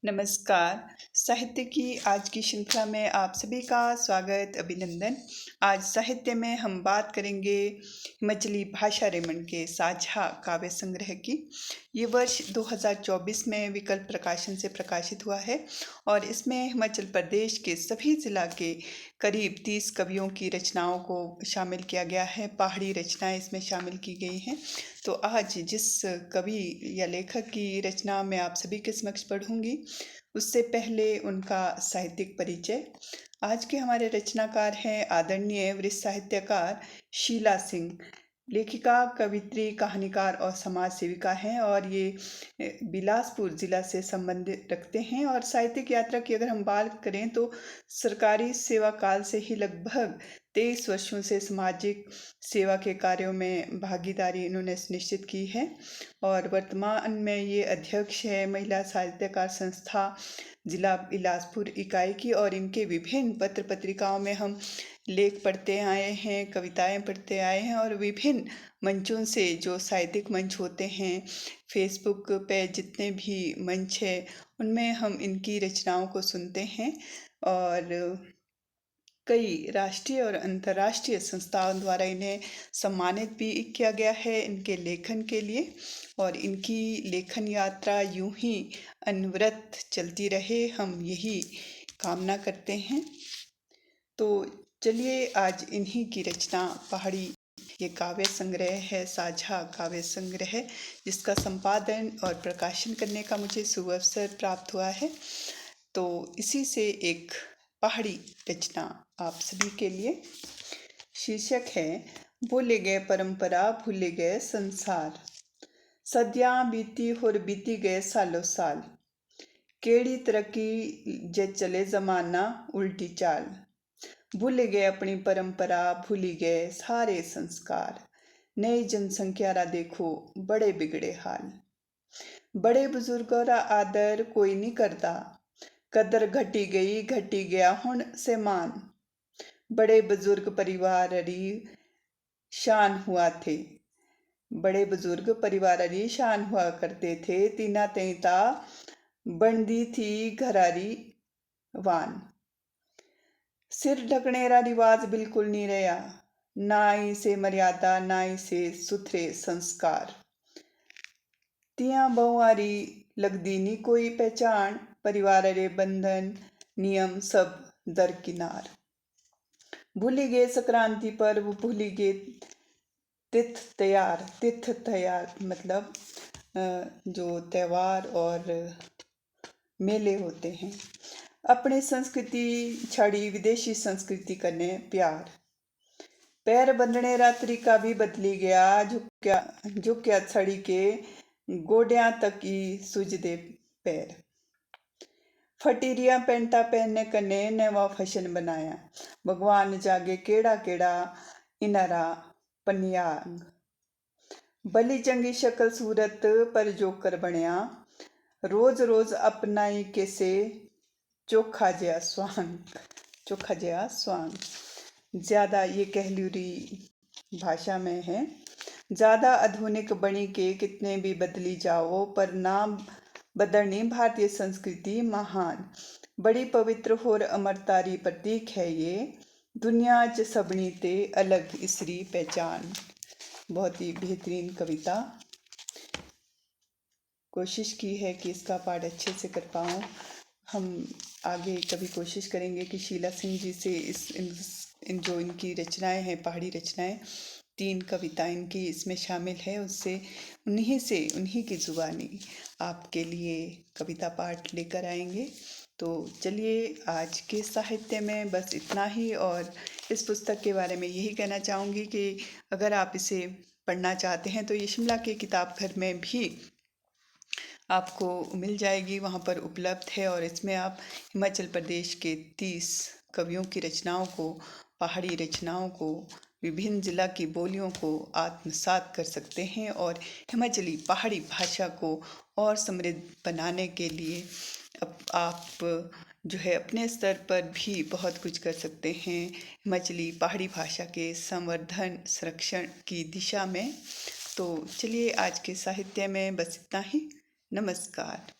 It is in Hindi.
नमस्कार। साहित्य की आज की श्रृंखला में आप सभी का स्वागत, अभिनंदन। आज साहित्य में हम बात करेंगे हिमाचली भाषा रेमंड के साझा काव्य संग्रह की। ये वर्ष 2024 में विकल्प प्रकाशन से प्रकाशित हुआ है और इसमें हिमाचल प्रदेश के सभी जिला के करीब 30 कवियों की रचनाओं को शामिल किया गया है। पहाड़ी रचनाएं इसमें शामिल की गई हैं। तो आज जिस कवि या लेखक की रचना मैं आप सभी के समक्ष पढ़ूंगी, उससे पहले उनका साहित्यिक परिचय। आज के हमारे रचनाकार हैं आदरणीय वरिष्ठ साहित्यकार शीला सिंह। लेखिका, कवित्री, कहानीकार और समाज सेविका हैं और ये बिलासपुर जिला से संबंध रखते हैं। और साहित्यिक यात्रा की अगर हम बात करें तो सरकारी सेवा काल से ही लगभग 23 वर्षों से सामाजिक सेवा के कार्यों में भागीदारी इन्होंने सुनिश्चित की है और वर्तमान में ये अध्यक्ष है महिला साहित्यकार संस्था जिला बिलासपुर इकाई की। और इनके विभिन्न पत्र पत्रिकाओं में हम लेख पढ़ते आए हैं, कविताएं पढ़ते आए हैं और विभिन्न मंचों से जो साहित्यिक मंच होते हैं, फेसबुक पे जितने भी मंच है उनमें हम इनकी रचनाओं को सुनते हैं। और कई राष्ट्रीय और अंतर्राष्ट्रीय संस्थाओं द्वारा इन्हें सम्मानित भी किया गया है इनके लेखन के लिए। और इनकी लेखन यात्रा यूं ही अनवरत चलती रहे, हम यही कामना करते हैं। तो चलिए आज इन्हीं की रचना पहाड़ी, ये काव्य संग्रह है, साझा काव्य संग्रह, जिसका संपादन और प्रकाशन करने का मुझे सुअवसर प्राप्त हुआ है। तो इसी से एक पहाड़ी रचना आप सभी के लिए। शीर्षक है भूले गए परंपरा, भूले गए संसार। सदियां बीती होर बीती गए सालों साल, केड़ी तरक्की जे चले जमाना उल्टी चाल। भूल गए अपनी परंपरा, भूली गए सारे संस्कार। नई जनसंख्या रा देखो बड़े बिगड़े हाल। बड़े बुजुर्गों रा आदर कोई नहीं करता, कदर घटी गई घटी गया हुण से मान। बड़े बुजुर्ग परिवार री शान हुआ थे, बड़े बुजुर्ग परिवार री शान हुआ करते थे। तीना तेता बनदी थी घरारी वान। सिर ढकने रा रिवाज बिल्कुल नहीं रहा, ना ही से मर्यादा ना ही से सुथरे संस्कार। तिया बहुआरी लगदी नी कोई पहचान, परिवार रे बंधन नियम सब दरकिनार। भूली गए संक्रांति पर्व, भूली गए तीर्थ तैयार। तीर्थ तैयार मतलब जो त्यौहार और मेले होते हैं। अपनी संस्कृति छड़ी विदेशी संस्कृति करने प्यार। पैर बंधने रा तरीका भी बदली गया, झुक्या छड़ी के गोड्या तक ही सुजदे पैर। फटीरिया पेंटा पहनने कने नवा फैशन बनाया, भगवान जागे केड़ा केड़ा इनारा पनियांग। भली चंगी शक्ल सूरत पर जोकर बनया, रोज रोज अपनाई कैसे चोखा जया स्वांग। चोखा जया स्वांग ज़्यादा ये कहलूरी भाषा में है। ज़्यादा आधुनिक बनी के कितने भी बदली जाओ, पर नाम बदलनी भारतीय संस्कृति महान। बड़ी पवित्र होर अमरतारी प्रतीक है ये, दुनिया च सबनी ते अलग इसरी पहचान। बहुत ही बेहतरीन कविता। कोशिश की है कि इसका पाठ अच्छे से कर पाऊँ। हम आगे कभी कोशिश करेंगे कि शीला सिंह जी से इन जो इनकी रचनाएं हैं, पहाड़ी रचनाएं, 3 कविताएं इनकी इसमें शामिल है, उससे उन्हीं की जुबानी आपके लिए कविता पाठ लेकर आएंगे। तो चलिए आज के साहित्य में बस इतना ही। और इस पुस्तक के बारे में यही कहना चाहूँगी कि अगर आप इसे पढ़ना चाहते हैं तो ये शिमला के किताब घर में भी आपको मिल जाएगी, वहाँ पर उपलब्ध है। और इसमें आप हिमाचल प्रदेश के 30 कवियों की रचनाओं को, पहाड़ी रचनाओं को, विभिन्न जिला की बोलियों को आत्मसात कर सकते हैं और हिमाचली पहाड़ी भाषा को और समृद्ध बनाने के लिए आप जो है अपने स्तर पर भी बहुत कुछ कर सकते हैं हिमाचली पहाड़ी भाषा के संवर्धन संरक्षण की दिशा में। तो चलिए आज के साहित्य में बस इतना ही। नमस्कार।